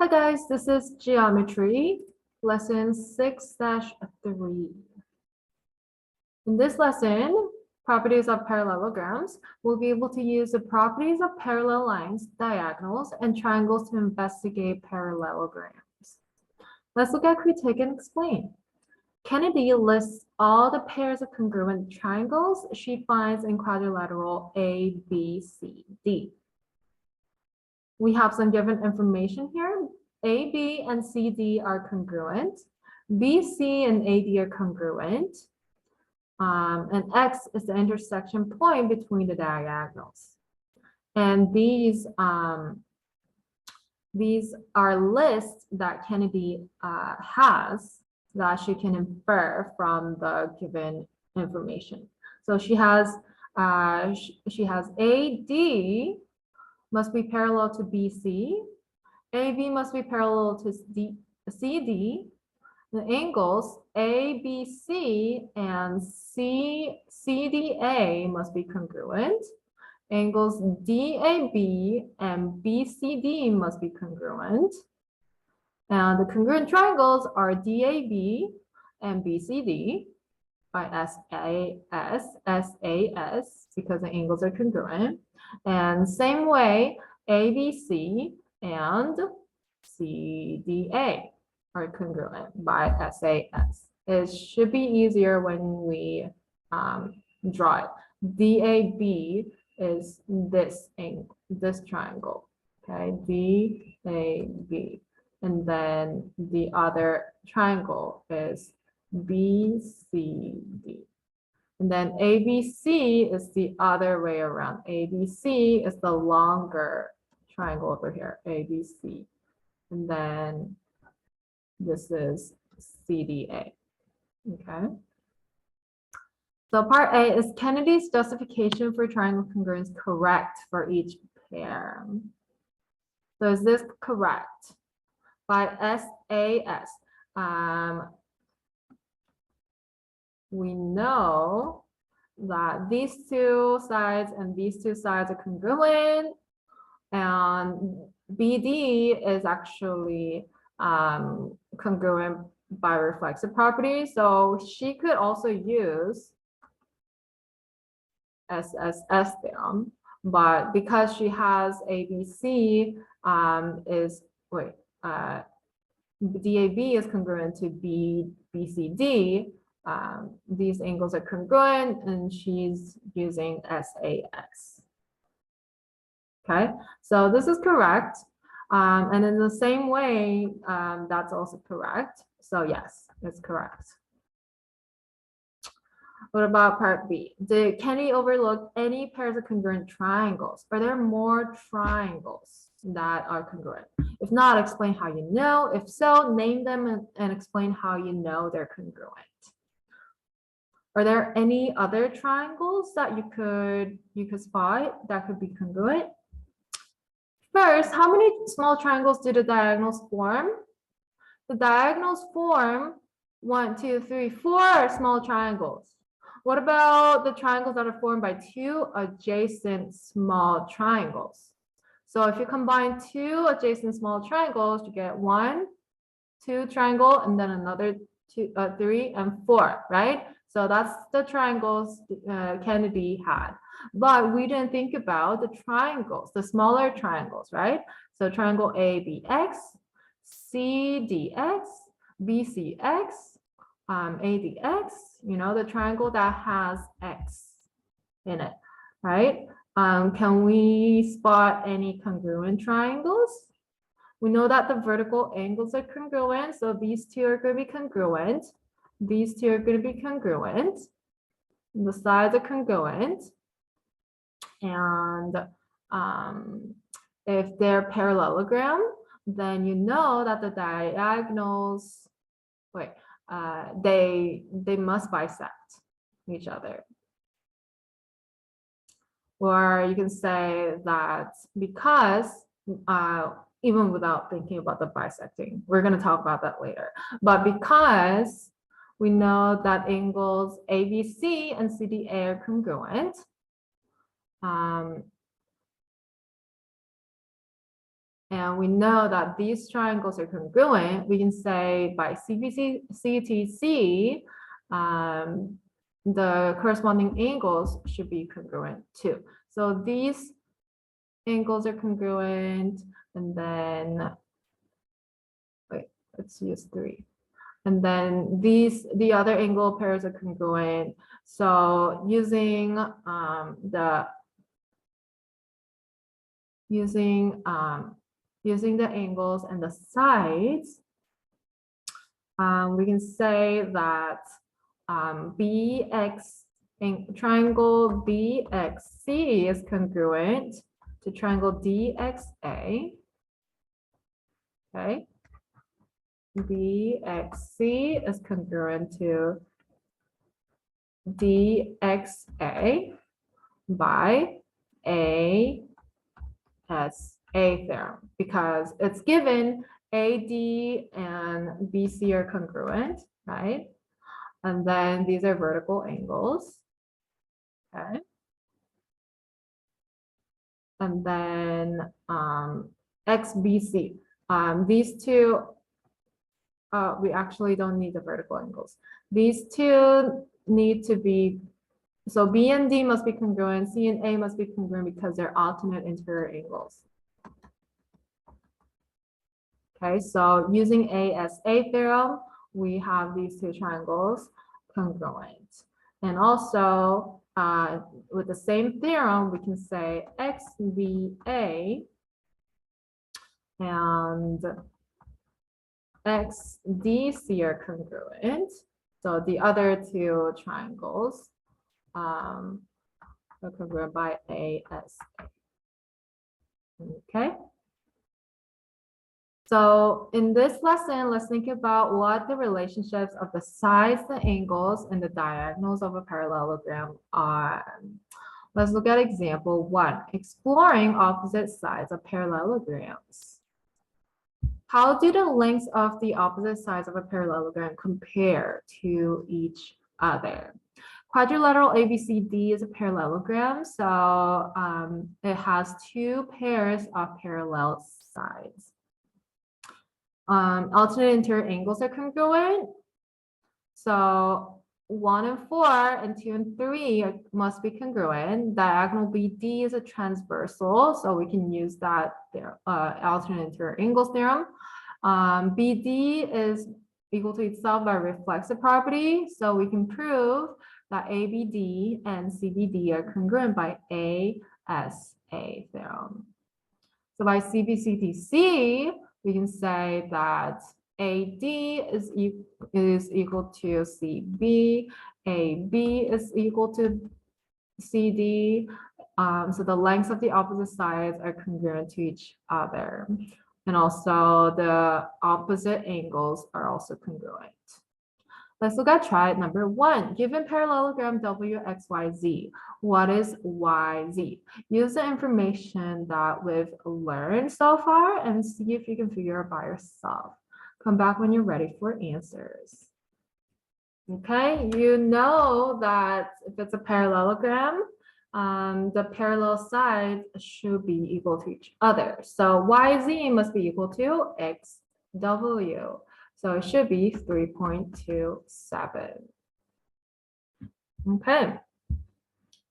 Hi guys, this is Geometry, lesson 6-3. In this lesson, properties of parallelograms, we'll be able to use the properties of parallel lines, diagonals, and triangles to investigate parallelograms. Let's look at critique and explain. Kennedy lists all the pairs of congruent triangles she finds in quadrilateral A, B, C, D. We have some given information here. A, B, and C, D are congruent. B, C, and AD are congruent. And X is the intersection point between the diagonals. And these are lists that Kennedy has that she can infer from the given information. So she has AD must be parallel to BC. AB must be parallel to CD. The angles ABC and CDA must be congruent. Angles DAB and BCD must be congruent. And the congruent triangles are DAB and BCD by SAS, because the angles are congruent. And same way, ABC and CDA are congruent by SAS. It should be easier when we draw it. DAB is this angle, this triangle, okay, DAB. And then the other triangle is BCD. And then ABC is the other way around. ABC is the longer triangle over here, ABC. And then this is CDA, okay? So part A, is Kennedy's justification for triangle congruence correct for each pair? So is this correct? By SAS, we know that these two sides and these two sides are congruent, and BD is actually congruent by reflexive property. So she could also use SSS theorem, but because she has ABC DAB is congruent to BCD, these angles are congruent, and she's using SAS. Okay, so this is correct. And in the same way, that's also correct. So yes, it's correct. What about part B? Did Kennedy overlook any pairs of congruent triangles? Are there more triangles that are congruent? If not, explain how you know. If so, name them and explain how you know they're congruent. Are there any other triangles that you could spot that could be congruent? First, how many small triangles do the diagonals form? The diagonals form 1, 2, 3, 4 small triangles. What about the triangles that are formed by two adjacent small triangles? So if you combine two adjacent small triangles, you get 1, 2 triangle, and then another 2, 3, and 4, right? So that's the triangles Kennedy had. But we didn't think about the triangles, the smaller triangles, right? So triangle ABX, CDX, BCX, ADX, you know, the triangle that has X in it, right? Can we spot any congruent triangles? We know that the vertical angles are congruent, so these two are going to be congruent. These two are going to be congruent. The sides are congruent. And if they're parallelogram, then you know that the diagonals, they must bisect each other. Or you can say that because, even without thinking about the bisecting, we're going to talk about that later. But because we know that angles ABC and CDA are congruent, and we know that these triangles are congruent, we can say by CTC, the corresponding angles should be congruent too. So these angles are congruent, and then, wait, let's use 3. And then the other angle pairs are congruent. So using using the angles and the sides, we can say that triangle BXC is congruent to triangle DXA. Okay. BXC is congruent to DXA by ASA theorem, because it's given AD and BC are congruent, right? And then these are vertical angles, okay? And then XBC, these two, we actually don't need the vertical angles. These two need to be, so B and D must be congruent, C and A must be congruent because they're alternate interior angles. Okay, so using ASA theorem, we have these two triangles congruent. And also, with the same theorem, we can say XVA and XDC are congruent. So the other two triangles are congruent by ASA. Okay. So in this lesson, let's think about what the relationships of the sides, the angles, and the diagonals of a parallelogram are. Let's look at example 1, exploring opposite sides of parallelograms. How do the lengths of the opposite sides of a parallelogram compare to each other? Quadrilateral ABCD is a parallelogram, so it has 2 pairs of parallel sides. Alternate interior angles are congruent. So 1 and 4 and 2 and 3 must be congruent. Diagonal BD is a transversal, so we can use that alternate interior angles theorem. BD is equal to itself by reflexive property, so we can prove that ABD and CBD are congruent by ASA theorem. So by CBCTC, we can say that AD is equal to CB, AB is equal to CD. So the lengths of the opposite sides are congruent to each other. And also the opposite angles are also congruent. Let's look at try number 1. Given parallelogram WXYZ, what is YZ? Use the information that we've learned so far and see if you can figure it by yourself. Come back when you're ready for answers. Okay, you know that if it's a parallelogram, the parallel sides should be equal to each other. So YZ must be equal to XW. So it should be 3.27. Okay,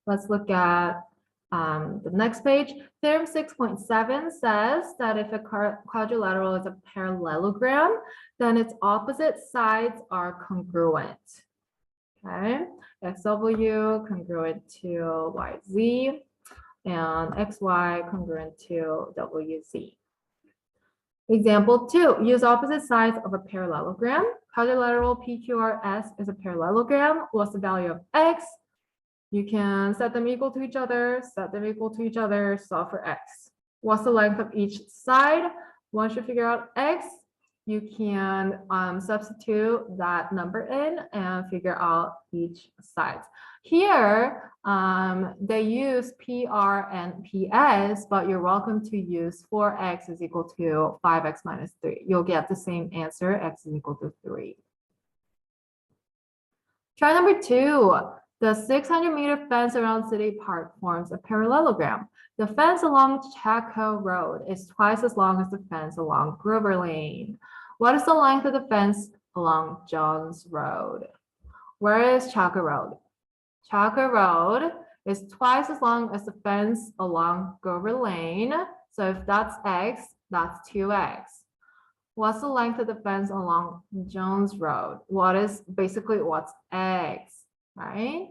let's look at the next page. Theorem 6.7 says that if a quadrilateral is a parallelogram, then its opposite sides are congruent. Okay, XW congruent to YZ and XY congruent to WZ. Example 2, use opposite sides of a parallelogram. Quadrilateral PQRS is a parallelogram. What's the value of X? You can set them equal to each other, solve for X. What's the length of each side? Once you figure out X, you can substitute that number in and figure out each side. Here, they use PR and PS, but you're welcome to use 4x is equal to 5x minus 3. You'll get the same answer, x is equal to 3. Try number 2. The 600-meter fence around City Park forms a parallelogram. The fence along Chaco Road is twice as long as the fence along Grover Lane. What is the length of the fence along Jones Road? Where is Chaco Road? Chaco Road is twice as long as the fence along Grover Lane. So if that's X, that's 2X. What's the length of the fence along Jones Road? What's X, right?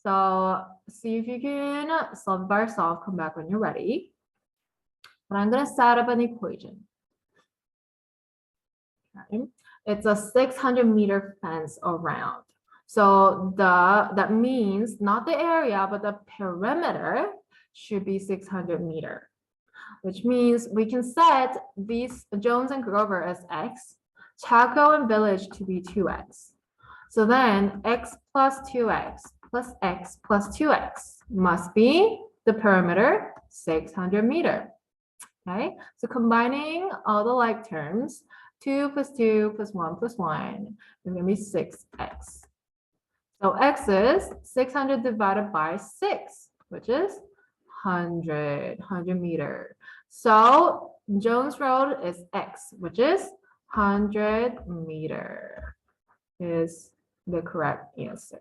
So see if you can solve by yourself, come back when you're ready. But I'm gonna set up an equation. Okay. It's a 600-meter fence around. So that means not the area, but the perimeter should be 600 meter, which means we can set these Jones and Grover as X, Chaco and Village to be 2X. So then X plus 2X plus X plus 2X must be the perimeter 600 meter. Okay, so combining all the like terms, 2 plus 2 plus 1 plus 1 is going to be 6X. So X is 600 divided by 6, which is 100 meter. So Jones Road is X, which is 100 meter is the correct answer.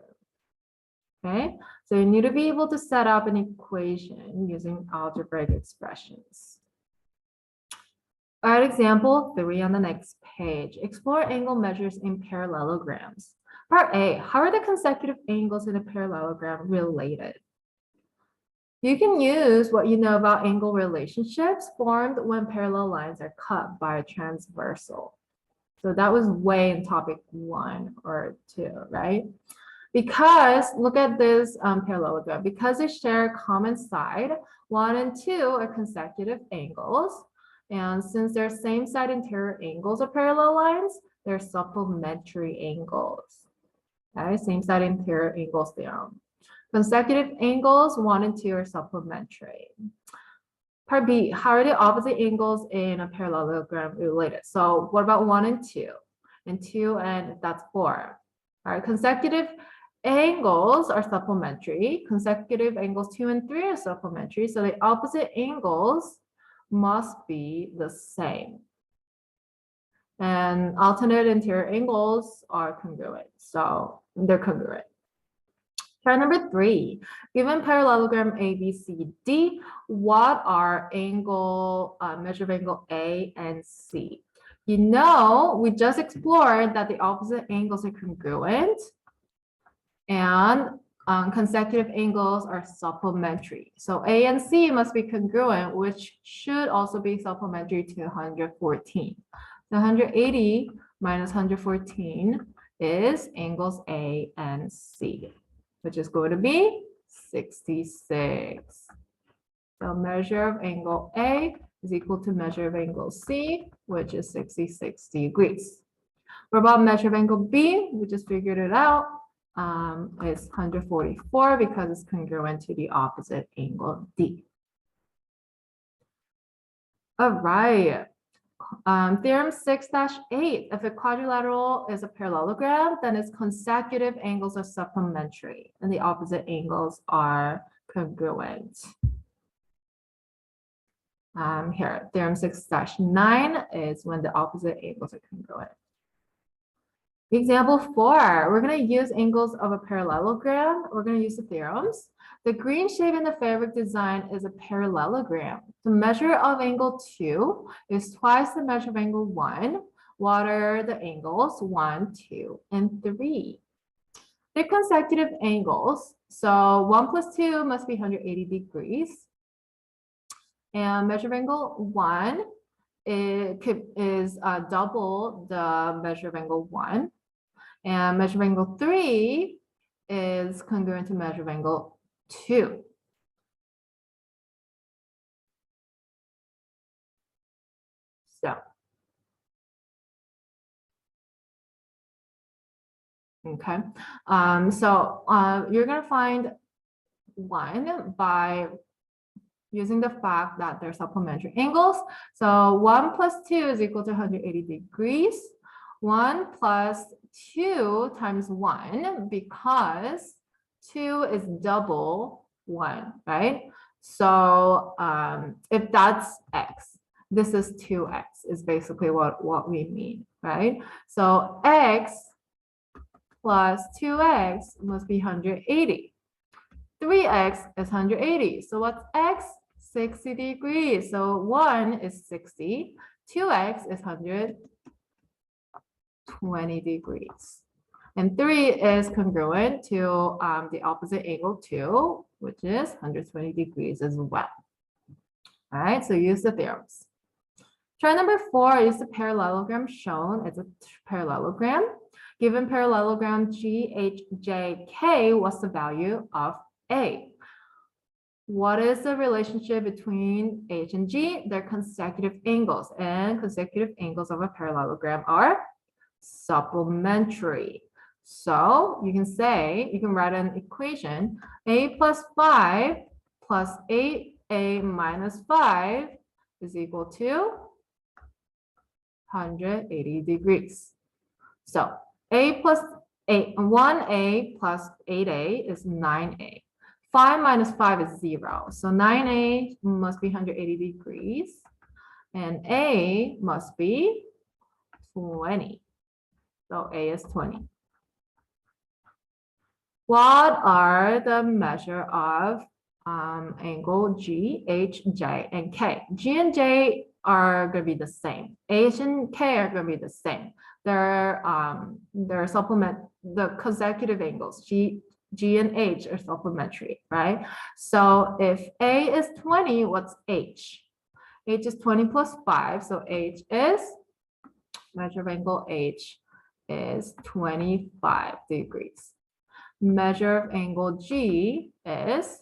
Okay, so you need to be able to set up an equation using algebraic expressions. All right, example 3 on the next page. Explore angle measures in parallelograms. Part A, how are the consecutive angles in a parallelogram related? You can use what you know about angle relationships formed when parallel lines are cut by a transversal. So that was way in topic 1 or 2, right? Because look at this parallelogram. Because they share a common side, 1 and 2 are consecutive angles. And since they're same side interior angles of parallel lines, they're supplementary angles. Okay, same side interior angles theorem. Consecutive angles 1 and 2 are supplementary. Part B, how are the opposite angles in a parallelogram related? So what about 1 and 2? And 2 and that's 4. All right, consecutive angles are supplementary. Consecutive angles 2 and 3 are supplementary. So the opposite angles must be the same. And alternate interior angles are congruent. So they're congruent. Try number 3. Given parallelogram A, B, C, D, what are measure of angle A and C? You know, we just explored that the opposite angles are congruent and consecutive angles are supplementary. So A and C must be congruent, which should also be supplementary to 114. So 180 minus 114 is angles A and C, which is going to be 66. So measure of angle A is equal to measure of angle C, which is 66 degrees. What about measure of angle B? We just figured it out. It's 144 because it's congruent to the opposite angle D. All right. Theorem 6-8, if a quadrilateral is a parallelogram, then its consecutive angles are supplementary and the opposite angles are congruent. Here, theorem 6-9 is when the opposite angles are congruent. Example 4, we're going to use angles of a parallelogram. We're going to use the theorems. The green shape in the fabric design is a parallelogram. The measure of angle 2 is twice the measure of angle 1. What are the angles 1, 2, and 3? They're consecutive angles. So 1 plus 2 must be 180 degrees. And measure of angle 1 is double the measure of angle 1. And measure of angle 3 is congruent to measure of angle 2. So, okay. You're going to find 1 by using the fact that they're supplementary angles. So 1 plus 2 is equal to 180 degrees. 1 plus 2 times 1 because 2 is double 1, right? So if that's x, this is 2x is basically what we mean, right? So x plus 2x must be 180. 3x is 180. So what's x? 60 degrees. So 1 is 60. 2x is 120 degrees. And 3 is congruent to the opposite angle 2, which is 120 degrees as well. All right, so use the theorems. Try number 4 is the parallelogram shown. It's a parallelogram. Given parallelogram GHJK, what's the value of A? What is the relationship between H and G? They're consecutive angles, and consecutive angles of a parallelogram are supplementary. So you can say, you can write an equation, A plus 5 plus 8A minus 5 is equal to 180 degrees. So A plus 8, 1A plus 8A is 9A. 5 minus 5 is 0. So 9A must be 180 degrees. And A must be 20. So A is 20. What are the measure of angle G, H, J, and K? G and J are going to be the same. H and K are going to be the same. They're the consecutive angles. G and H are supplementary, right? So if A is 20, what's H? H is 20 plus 5. So H is, measure of angle H is 25 degrees. Measure of angle G is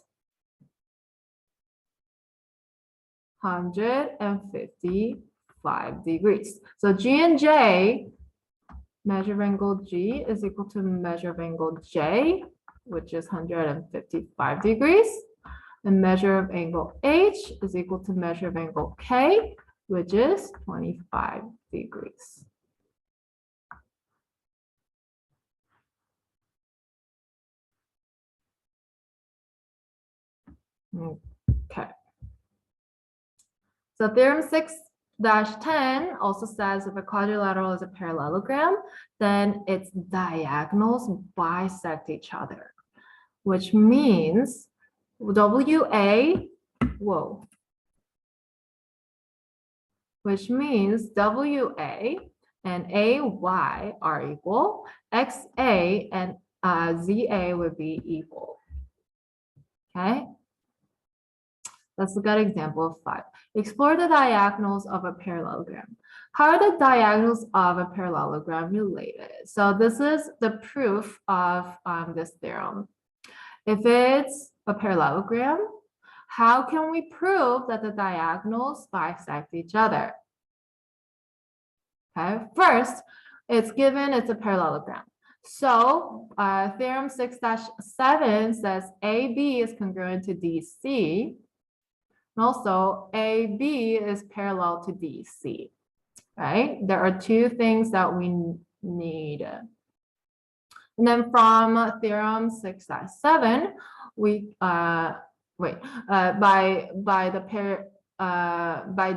155 degrees. So G and J, measure of angle G is equal to measure of angle J, which is 155 degrees. And measure of angle H is equal to measure of angle K, which is 25 degrees. Okay. So theorem 6-10 also says if a quadrilateral is a parallelogram, then its diagonals bisect each other, which means WA, which means WA and AY are equal, XA and ZA would be equal. Okay. Let's look at example of 5. Explore the diagonals of a parallelogram. How are the diagonals of a parallelogram related? So this is the proof of this theorem. If it's a parallelogram, how can we prove that the diagonals bisect each other? Okay, first, it's given it's a parallelogram. So theorem 6-7 says AB is congruent to DC. And also, AB is parallel to DC, right? There are two things that we need. And then from theorem 6-7, we by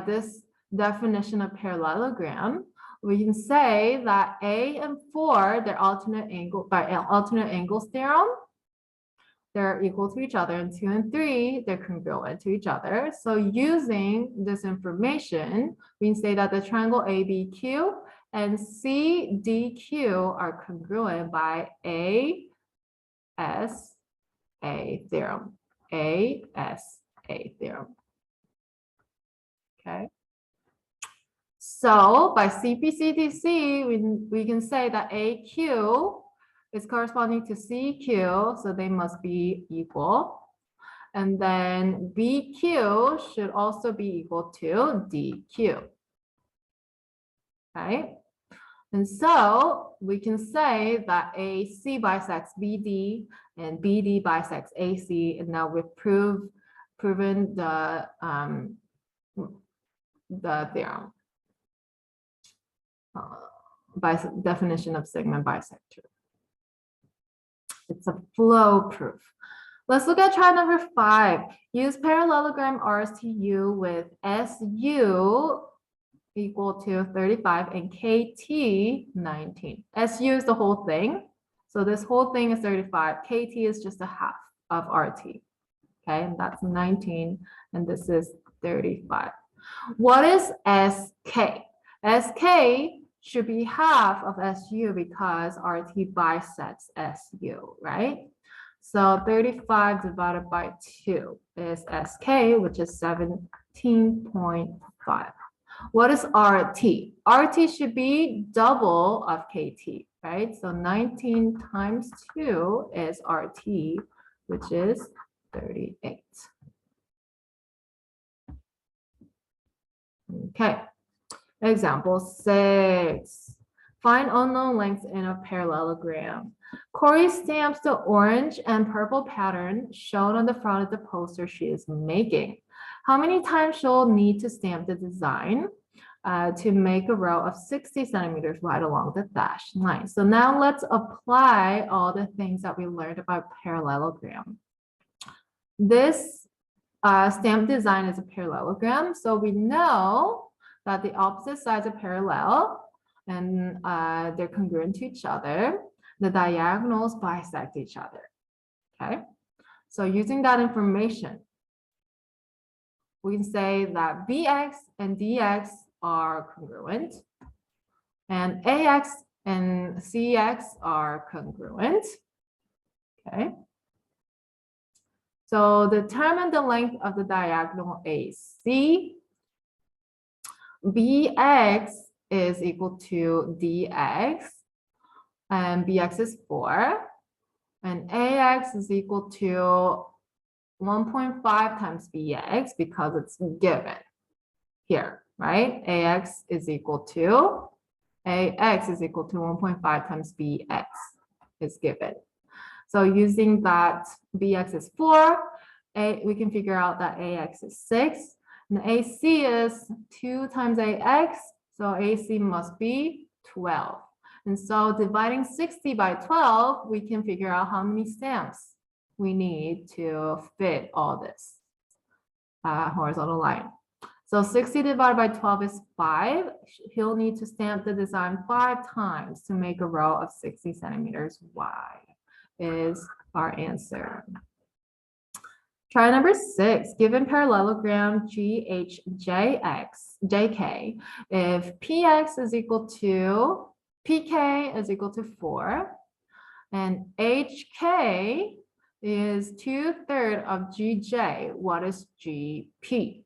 this definition of parallelogram, we can say that A and 4, they're alternate angle by alternate angles theorem. They're equal to each other, and 2 and 3, they're congruent to each other. So using this information, we can say that the triangle ABQ and CDQ are congruent by ASA theorem. ASA theorem. Okay. So by CPCDC, we can say that AQ is corresponding to CQ, so they must be equal. And then BQ should also be equal to DQ. Okay. And so we can say that AC bisects BD and BD bisects AC, and now we've proven the theorem. by definition of segment bisector. It's a flow proof. Let's look at try number 5. Use parallelogram RSTU with SU equal to 35 and KT 19. SU is the whole thing. So this whole thing is 35. KT is just a half of RT. Okay, and that's 19, and this is 35. What is SK? SK should be half of SU because RT bisects SU, right? So 35 divided by 2 is SK, which is 17.5. What is RT? RT should be double of KT, right? So 19 times 2 is RT, which is 38. Okay, example 6. Find unknown lengths in a parallelogram. Corey stamps the orange and purple pattern shown on the front of the poster she is making. How many times she'll need to stamp the design to make a row of 60 centimeters wide along the dashed line? So now let's apply all the things that we learned about parallelogram. This stamp design is a parallelogram, so we know that the opposite sides are parallel and they're congruent to each other. The diagonals bisect each other. Okay, so using that information, we can say that BX and DX are congruent, and AX and CX are congruent. Okay. So determine the length of the diagonal AC. BX is equal to DX, and BX is 4, and AX is equal to 1.5 times BX because it's given here, right? AX is equal to 1.5 times BX is given. So using that BX is 4, we can figure out that AX is 6, and AC is 2 times AX, so AC must be 12. And so dividing 60 by 12, we can figure out how many stamps we need to fit all this horizontal line. So 60 divided by 12 is 5. He'll need to stamp the design 5 times to make a row of 60 centimeters wide is our answer. Try number 6. Given parallelogram GHJK, if PX is equal to PK is equal to 4, and HK is 2/3 of GJ, what is GP?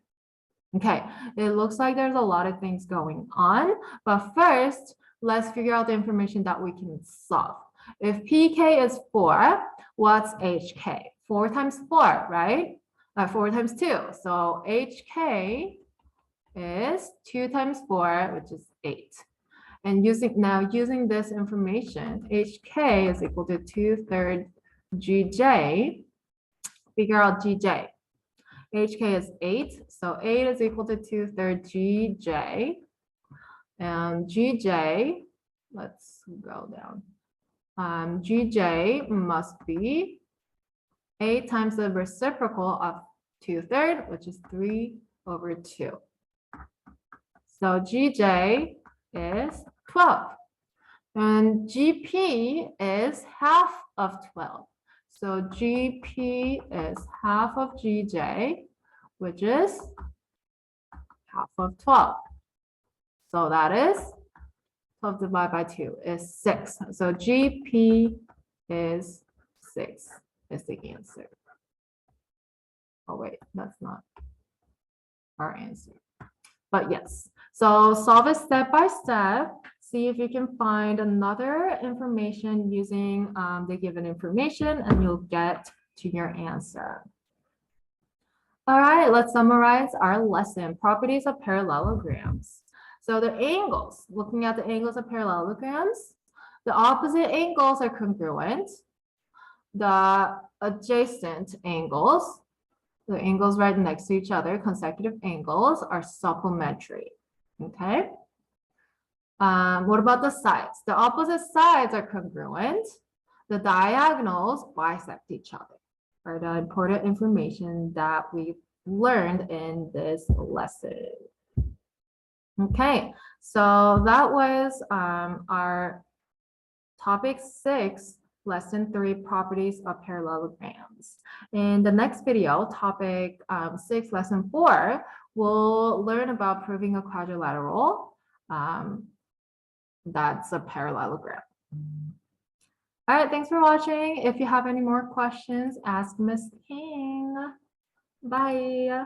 Okay, it looks like there's a lot of things going on, but first, let's figure out the information that we can solve. If PK is 4, what's HK? 4 times 4, right? 4 times 2. So HK is 2 times 4, which is 8. And using this information, HK is equal to 2/3 GJ. Figure out GJ. HK is 8, so 8 is equal to 2/3 GJ. And GJ, let's go down. GJ must be 8 times the reciprocal of 2/3, which is 3/2. So GJ is 12. And GP is half of 12. So GP is half of GJ, which is half of 12. So that is 12 divided by 2 is 6. So GP is 6 is the answer. Oh wait, that's not our answer. But yes, so solve it step by step. See if you can find another information using the given information, and you'll get to your answer. All right, let's summarize our lesson, properties of parallelograms. So the angles, looking at the angles of parallelograms, the opposite angles are congruent. The adjacent angles, the angles right next to each other, consecutive angles, are supplementary, okay? What about the sides? The opposite sides are congruent. The diagonals bisect each other. Are the important information that we learned in this lesson. Okay, so that was our topic 6, lesson 3, properties of parallelograms. In the next video, topic 6, lesson 4, we'll learn about proving a quadrilateral. That's a parallelogram. All right, thanks for watching. If you have any more questions, ask Miss King. Bye.